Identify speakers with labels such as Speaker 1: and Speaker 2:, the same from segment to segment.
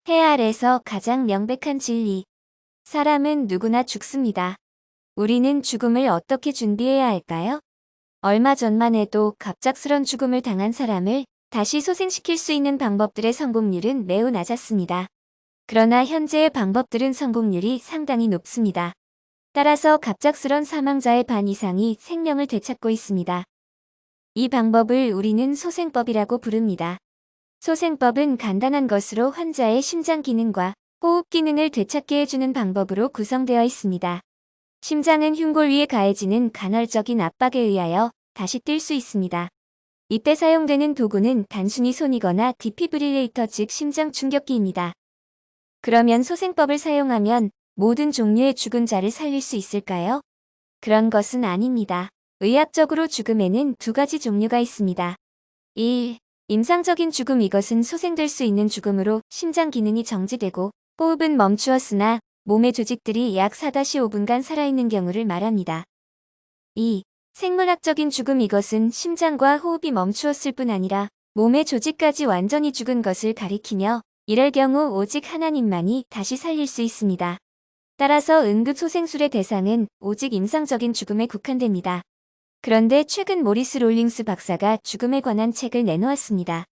Speaker 1: 해 아래서 가장 명백한 진리. 사람은 누구나 죽습니다. 우리는 죽음을 어떻게 준비해야 할까요? 얼마 전만 해도 갑작스런 죽음을 당한 사람을 다시 소생시킬 수 있는 방법들의 성공률은 매우 낮았습니다. 그러나 현재의 방법들은 성공률이 상당히 높습니다. 따라서 갑작스런 사망자의 반 이상이 생명을 되찾고 있습니다. 이 방법을 우리는 소생법이라고 부릅니다. 소생법은 간단한 것으로 환자의 심장 기능과 호흡 기능을 되찾게 해주는 방법으로 구성되어 있습니다. 심장은 흉골 위에 가해지는 간헐적인 압박에 의하여 다시 뛸 수 있습니다. 이때 사용되는 도구는 단순히 손이거나 디피브릴레이터 즉 심장 충격기입니다. 그러면 소생법을 사용하면 모든 종류의 죽은 자를 살릴 수 있을까요? 그런 것은 아닙니다. 의학적으로 죽음에는 두 가지 종류가 있습니다. 1. 임상적인 죽음. 이것은 소생될 수 있는 죽음으로 심장 기능이 정지되고 호흡은 멈추었으나 몸의 조직들이 약 4-5분간 살아있는 경우를 말합니다. 2. 생물학적인 죽음. 이것은 심장과 호흡이 멈추었을 뿐 아니라 몸의 조직까지 완전히 죽은 것을 가리키며 이럴 경우 오직 하나님만이 다시 살릴 수 있습니다. 따라서 응급소생술의 대상은 오직 임상적인 죽음에 국한됩니다. 그런데 최근 모리스 롤링스 박사가 죽음에 관한 책을 내놓았습니다.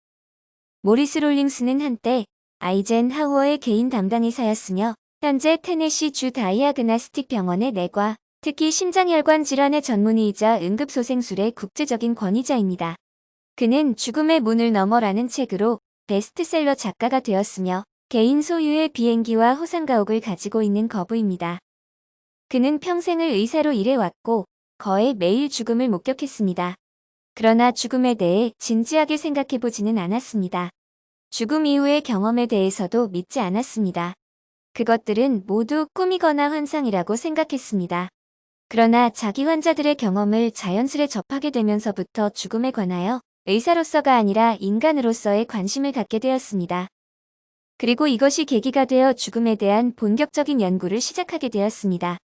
Speaker 1: 모리스 롤링스는 한때 아이젠하우어의 개인 담당 의사였으며 현재 테네시 주 다이아그나스틱 병원의 내과, 특히 심장혈관 질환의 전문의이자 응급소생술의 국제적인 권위자입니다. 그는 죽음의 문을 넘어라는 책으로 베스트셀러 작가가 되었으며 개인 소유의 비행기와 호상가옥을 가지고 있는 거부입니다. 그는 평생을 의사로 일해왔고 거의 매일 죽음을 목격했습니다. 그러나 죽음에 대해 진지하게 생각해보지는 않았습니다. 죽음 이후의 경험에 대해서도 믿지 않았습니다. 그것들은 모두 꿈이거나 환상이라고 생각했습니다. 그러나 자기 환자들의 경험을 자연스레 접하게 되면서부터 죽음에 관하여 의사로서가 아니라 인간으로서의 관심을 갖게 되었습니다. 그리고 이것이 계기가 되어 죽음에 대한 본격적인 연구를 시작하게 되었습니다.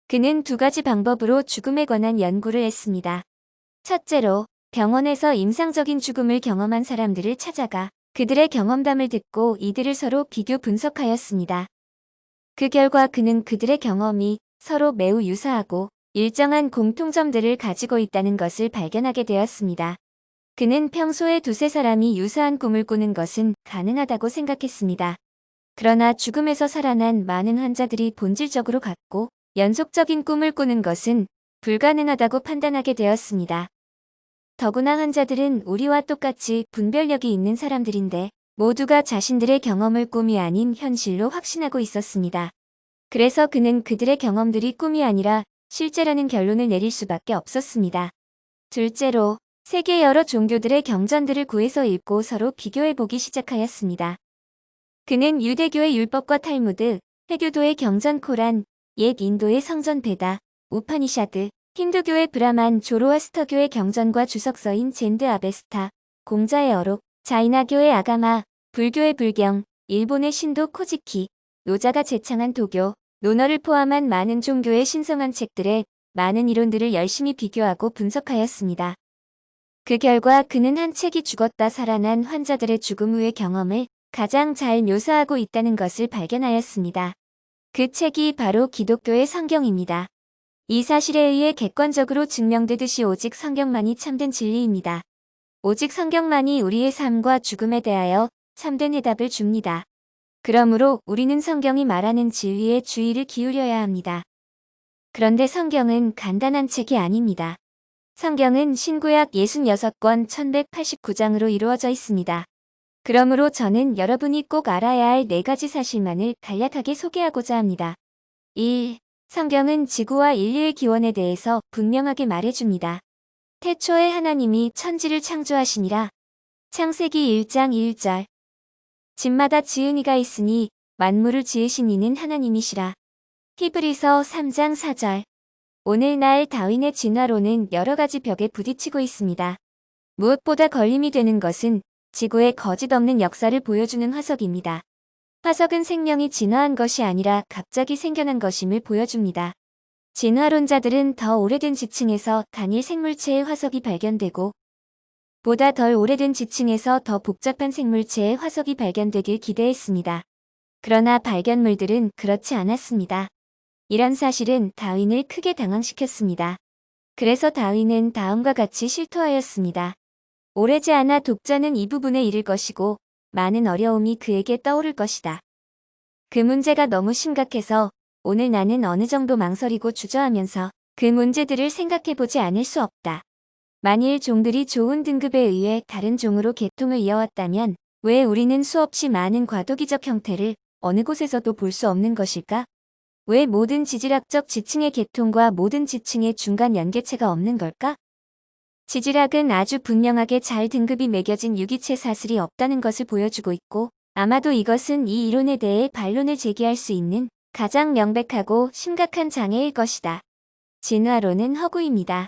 Speaker 1: 그는 두 가지 방법으로 죽음에 관한 연구를 했습니다. 첫째로, 병원에서 임상적인 죽음을 경험한 사람들을 찾아가 그들의 경험담을 듣고 이들을 서로 비교 분석하였습니다. 그 결과 그는 그들의 경험이 서로 매우 유사하고 일정한 공통점들을 가지고 있다는 것을 발견하게 되었습니다. 그는 평소에 두세 사람이 유사한 꿈을 꾸는 것은 가능하다고 생각했습니다. 그러나 죽음에서 살아난 많은 환자들이 본질적으로 같고 연속적인 꿈을 꾸는 것은 불가능하다고 판단하게 되었습니다. 더구나 환자들은 우리와 똑같이 분별력이 있는 사람들인데 모두가 자신들의 경험을 꿈이 아닌 현실로 확신하고 있었습니다. 그래서 그는 그들의 경험들이 꿈이 아니라 실제라는 결론을 내릴 수밖에 없었습니다. 둘째로, 세계 여러 종교들의 경전들을 구해서 읽고 서로 비교해보기 시작하였습니다. 그는 유대교의 율법과 탈무드, 해교도의 경전 코란, 옛 인도의 성전 베다, 우파니샤드, 힌두교의 브라만, 조로아스터교의 경전과 주석서인 젠드 아베스타, 공자의 어록, 자이나교의 아가마, 불교의 불경, 일본의 신도 코지키, 노자가 제창한 도교, 논어를 포함한 많은 종교의 신성한 책들의 많은 이론들을 열심히 비교하고 분석하였습니다. 그 결과 그는 한 책이 죽었다 살아난 환자들의 죽음 후의 경험을 가장 잘 묘사하고 있다는 것을 발견하였습니다. 그 책이 바로 기독교의 성경입니다. 이 사실에 의해 객관적으로 증명되듯이 오직 성경만이 참된 진리입니다. 오직 성경만이 우리의 삶과 죽음에 대하여 참된 해답을 줍니다. 그러므로 우리는 성경이 말하는 진리에 주의를 기울여야 합니다. 그런데 성경은 간단한 책이 아닙니다. 성경은 신구약 66권 1189장으로 이루어져 있습니다. 그러므로 저는 여러분이 꼭 알아야 할 4가지 사실만을 간략하게 소개하고자 합니다. 1. 성경은 지구와 인류의 기원에 대해서 분명하게 말해줍니다. 태초에 하나님이 천지를 창조하시니라. 창세기 1장 1절. 집마다 지은이가 있으니 만물을 지으신 이는 하나님이시라. 히브리서 3장 4절. 오늘날 다윈의 진화론은 여러 가지 벽에 부딪히고 있습니다. 무엇보다 걸림이 되는 것은 지구의 거짓 없는 역사를 보여주는 화석입니다. 화석은 생명이 진화한 것이 아니라 갑자기 생겨난 것임을 보여줍니다. 진화론자들은 더 오래된 지층에서 단일 생물체의 화석이 발견되고 보다 덜 오래된 지층에서 더 복잡한 생물체의 화석이 발견되길 기대했습니다. 그러나 발견물들은 그렇지 않았습니다. 이런 사실은 다윈을 크게 당황시켰습니다. 그래서 다윈은 다음과 같이 실토하였습니다. 오래지 않아 독자는 이 부분에 이를 것이고 많은 어려움이 그에게 떠오를 것이다. 그 문제가 너무 심각해서 오늘 나는 어느 정도 망설이고 주저하면서 그 문제들을 생각해보지 않을 수 없다. 만일 종들이 좋은 등급에 의해 다른 종으로 계통을 이어왔다면 왜 우리는 수없이 많은 과도기적 형태를 어느 곳에서도 볼 수 없는 것일까? 왜 모든 지질학적 지층의 계통과 모든 지층의 중간 연계체가 없는 걸까? 지질학은 아주 분명하게 잘 등급이 매겨진 유기체 사슬이 없다는 것을 보여주고 있고 아마도 이것은 이 이론에 대해 반론을 제기할 수 있는 가장 명백하고 심각한 장애일 것이다. 진화론은 허구입니다.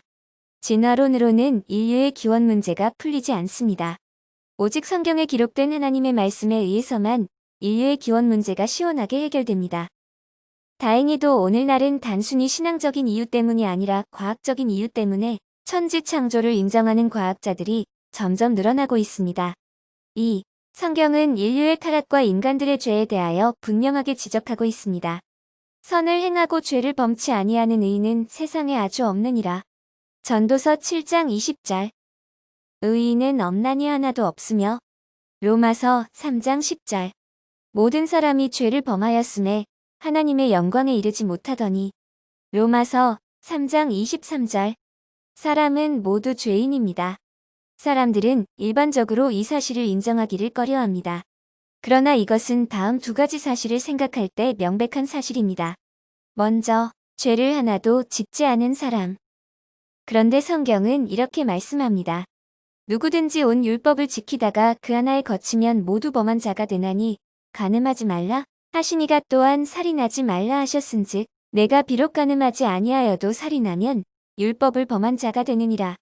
Speaker 1: 진화론으로는 인류의 기원 문제가 풀리지 않습니다. 오직 성경에 기록된 하나님의 말씀에 의해서만 인류의 기원 문제가 시원하게 해결됩니다. 다행히도 오늘날은 단순히 신앙적인 이유 때문이 아니라 과학적인 이유 때문에 천지 창조를 인정하는 과학자들이 점점 늘어나고 있습니다. 2. 성경은 인류의 타락과 인간들의 죄에 대하여 분명하게 지적하고 있습니다. 선을 행하고 죄를 범치 아니하는 의인은 세상에 아주 없느니라. 전도서 7장 20절. 의인은 없나니 하나도 없으며 로마서 3장 10절. 모든 사람이 죄를 범하였음에 하나님의 영광에 이르지 못하더니 로마서 3장 23절. 사람은 모두 죄인입니다. 사람들은 일반적으로 이 사실을 인정하기를 꺼려합니다. 그러나 이것은 다음 두 가지 사실을 생각할 때 명백한 사실입니다. 먼저, 죄를 하나도 짓지 않은 사람. 그런데 성경은 이렇게 말씀합니다. 누구든지 온 율법을 지키다가 그 하나에 거치면 모두 범한 자가 되나니 간음하지 말라 하시니가 또한 살인하지 말라 하셨은즉 내가 비록 간음하지 아니하여도 살인하면 율법을 범한 자가 되느니라.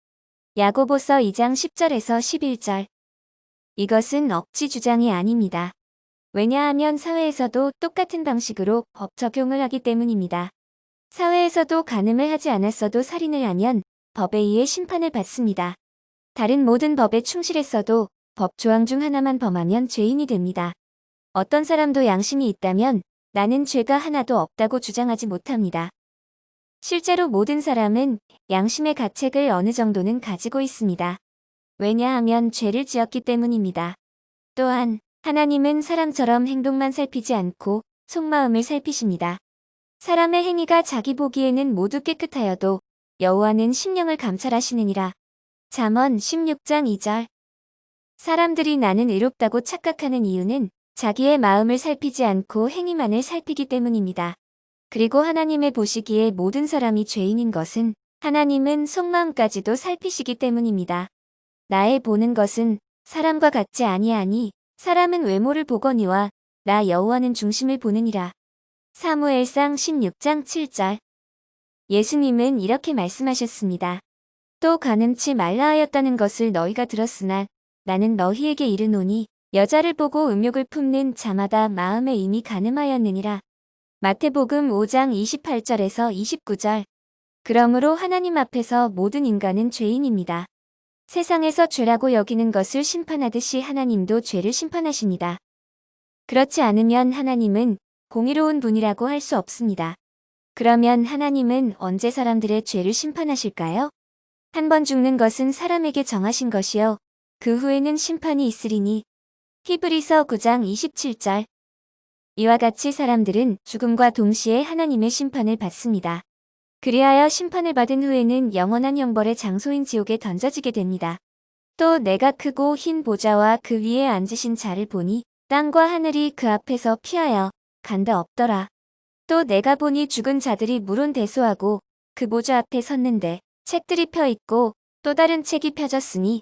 Speaker 1: 야고보서 2장 10절에서 11절. 이것은 억지 주장이 아닙니다. 왜냐하면 사회에서도 똑같은 방식으로 법 적용을 하기 때문입니다. 사회에서도 간음을 하지 않았어도 살인을 하면 법에 의해 심판을 받습니다. 다른 모든 법에 충실했어도 법 조항 중 하나만 범하면 죄인이 됩니다. 어떤 사람도 양심이 있다면 나는 죄가 하나도 없다고 주장하지 못합니다. 실제로 모든 사람은 양심의 가책을 어느 정도는 가지고 있습니다. 왜냐하면 죄를 지었기 때문입니다. 또한 하나님은 사람처럼 행동만 살피지 않고 속마음을 살피십니다. 사람의 행위가 자기 보기에는 모두 깨끗하여도 여호와는 심령을 감찰하시느니라. 잠언 16장 2절. 사람들이 나는 의롭다고 착각하는 이유는 자기의 마음을 살피지 않고 행위만을 살피기 때문입니다. 그리고 하나님의 보시기에 모든 사람이 죄인인 것은 하나님은 속마음까지도 살피시기 때문입니다. 나의 보는 것은 사람과 같지 아니하니 사람은 외모를 보거니와 나 여호와는 중심을 보느니라. 사무엘상 16장 7절. 예수님은 이렇게 말씀하셨습니다. 또 간음치 말라 하였다는 것을 너희가 들었으나 나는 너희에게 이르노니 여자를 보고 음욕을 품는 자마다 마음에 이미 간음하였느니라. 마태복음 5장 28절에서 29절. 그러므로 하나님 앞에서 모든 인간은 죄인입니다. 세상에서 죄라고 여기는 것을 심판하듯이 하나님도 죄를 심판하십니다. 그렇지 않으면 하나님은 공의로운 분이라고 할 수 없습니다. 그러면 하나님은 언제 사람들의 죄를 심판하실까요? 한 번 죽는 것은 사람에게 정하신 것이요. 그 후에는 심판이 있으리니. 히브리서 9장 27절. 이와 같이 사람들은 죽음과 동시에 하나님의 심판을 받습니다. 그리하여 심판을 받은 후에는 영원한 형벌의 장소인 지옥에 던져지게 됩니다. 또 내가 크고 흰 보좌와 그 위에 앉으신 자를 보니 땅과 하늘이 그 앞에서 피하여 간다 없더라. 또 내가 보니 죽은 자들이 물온대소하고 그 보좌 앞에 섰는데 책들이 펴 있고 또 다른 책이 펴졌으니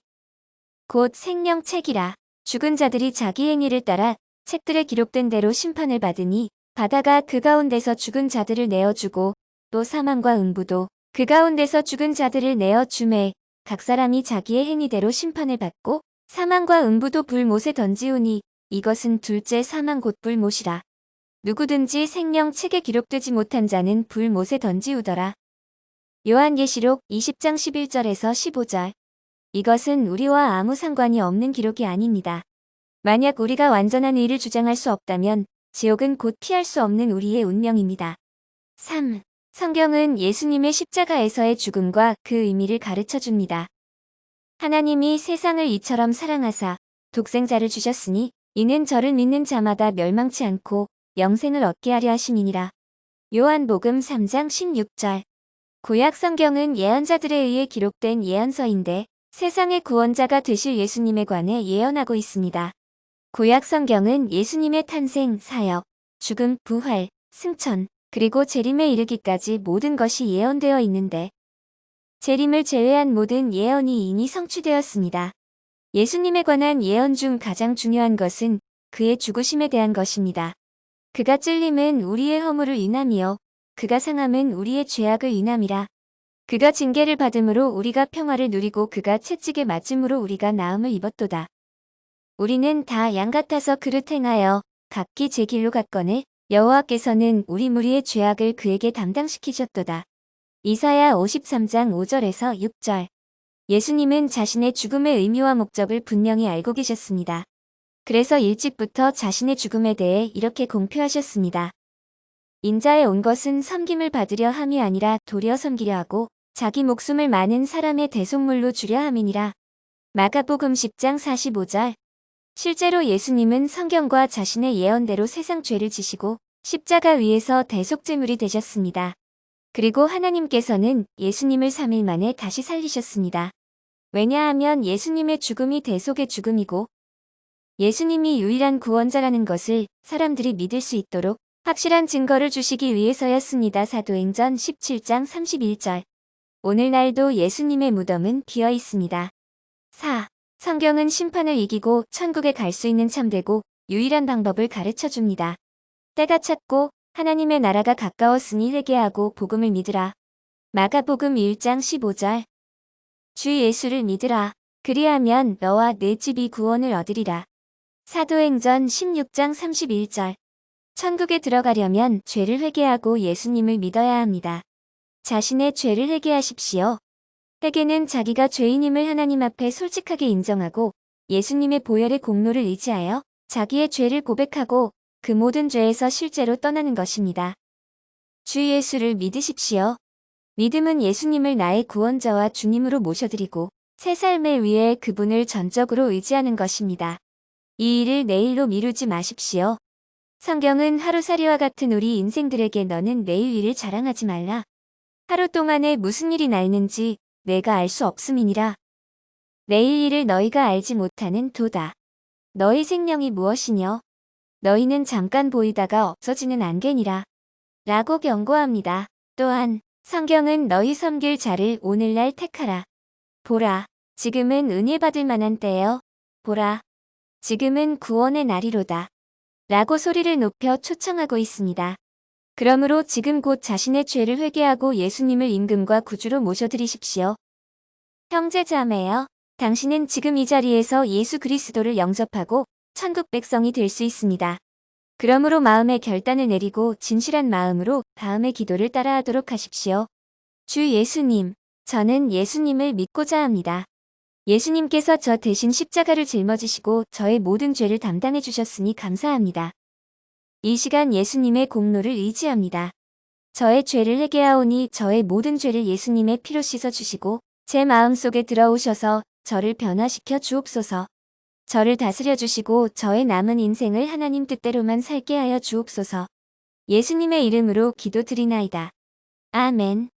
Speaker 1: 곧 생명책이라. 죽은 자들이 자기 행위를 따라 책들에 기록된 대로 심판을 받으니 바다가 그 가운데서 죽은 자들을 내어주고 또 사망과 음부도 그 가운데서 죽은 자들을 내어주매 각 사람이 자기의 행위대로 심판을 받고 사망과 음부도 불못에 던지우니 이것은 둘째 사망 곧 불못이라. 누구든지 생명책에 기록되지 못한 자는 불못에 던지우더라. 요한계시록 20장 11절에서 15절. 이것은 우리와 아무 상관이 없는 기록이 아닙니다. 만약 우리가 완전한 의를 주장할 수 없다면 지옥은 곧 피할 수 없는 우리의 운명입니다. 3. 성경은 예수님의 십자가에서의 죽음과 그 의미를 가르쳐 줍니다. 하나님이 세상을 이처럼 사랑하사 독생자를 주셨으니 이는 저를 믿는 자마다 멸망치 않고 영생을 얻게 하려 하심이니라. 요한복음 3장 16절. 구약 성경은 예언자들에 의해 기록된 예언서인데 세상의 구원자가 되실 예수님에 관해 예언하고 있습니다. 구약 성경은 예수님의 탄생, 사역, 죽음, 부활, 승천, 그리고 재림에 이르기까지 모든 것이 예언되어 있는데 재림을 제외한 모든 예언이 이미 성취되었습니다. 예수님에 관한 예언 중 가장 중요한 것은 그의 죽으심에 대한 것입니다. 그가 찔림은 우리의 허물을 인함이요 그가 상함은 우리의 죄악을 인함이라. 그가 징계를 받음으로 우리가 평화를 누리고 그가 채찍에 맞음으로 우리가 나음을 입었도다. 우리는 다 양 같아서 그릇 행하여 각기 제 길로 갔거늘 여호와께서는 우리 무리의 죄악을 그에게 담당시키셨도다. 이사야 53장 5절에서 6절. 예수님은 자신의 죽음의 의미와 목적을 분명히 알고 계셨습니다. 그래서 일찍부터 자신의 죽음에 대해 이렇게 공표하셨습니다. 인자에 온 것은 섬김을 받으려 함이 아니라 도리어 섬기려 하고 자기 목숨을 많은 사람의 대속물로 주려 함이니라. 마가복음 10장 45절. 실제로 예수님은 성경과 자신의 예언대로 세상 죄를 지시고 십자가 위에서 대속제물이 되셨습니다. 그리고 하나님께서는 예수님을 3일 만에 다시 살리셨습니다. 왜냐하면 예수님의 죽음이 대속의 죽음이고 예수님이 유일한 구원자라는 것을 사람들이 믿을 수 있도록 확실한 증거를 주시기 위해서였습니다. 사도행전 17장 31절. 오늘날도 예수님의 무덤은 비어 있습니다. 4. 성경은 심판을 이기고 천국에 갈 수 있는 참되고 유일한 방법을 가르쳐 줍니다. 때가 찼고 하나님의 나라가 가까웠으니 회개하고 복음을 믿으라. 마가복음 1장 15절. 주 예수를 믿으라. 그리하면 너와 내 집이 구원을 얻으리라. 사도행전 16장 31절. 천국에 들어가려면 죄를 회개하고 예수님을 믿어야 합니다. 자신의 죄를 회개하십시오. 회개는 자기가 죄인임을 하나님 앞에 솔직하게 인정하고 예수님의 보혈의 공로를 의지하여 자기의 죄를 고백하고 그 모든 죄에서 실제로 떠나는 것입니다. 주 예수를 믿으십시오. 믿음은 예수님을 나의 구원자와 주님으로 모셔드리고 새 삶을 위해 그분을 전적으로 의지하는 것입니다. 이 일을 내일로 미루지 마십시오. 성경은 하루살이와 같은 우리 인생들에게 너는 내일 일을 자랑하지 말라. 하루 동안에 무슨 일이 날는지 내가 알 수 없음이니라. 내일 일을 너희가 알지 못하는 도다. 너희 생명이 무엇이뇨? 너희는 잠깐 보이다가 없어지는 안개니라. 라고 경고합니다. 또한 성경은 너희 섬길 자를 오늘날 택하라. 보라, 지금은 은혜 받을 만한 때요. 보라, 지금은 구원의 날이로다. 라고 소리를 높여 초청하고 있습니다. 그러므로 지금 곧 자신의 죄를 회개하고 예수님을 임금과 구주로 모셔드리십시오. 형제 자매여, 당신은 지금 이 자리에서 예수 그리스도를 영접하고 천국 백성이 될 수 있습니다. 그러므로 마음의 결단을 내리고 진실한 마음으로 다음의 기도를 따라하도록 하십시오. 주 예수님, 저는 예수님을 믿고자 합니다. 예수님께서 저 대신 십자가를 짊어지시고 저의 모든 죄를 담당해 주셨으니 감사합니다. 이 시간 예수님의 공로를 의지합니다. 저의 죄를 회개하오니 저의 모든 죄를 예수님의 피로 씻어 주시고 제 마음속에 들어오셔서 저를 변화시켜 주옵소서. 저를 다스려 주시고 저의 남은 인생을 하나님 뜻대로만 살게 하여 주옵소서. 예수님의 이름으로 기도드리나이다. 아멘.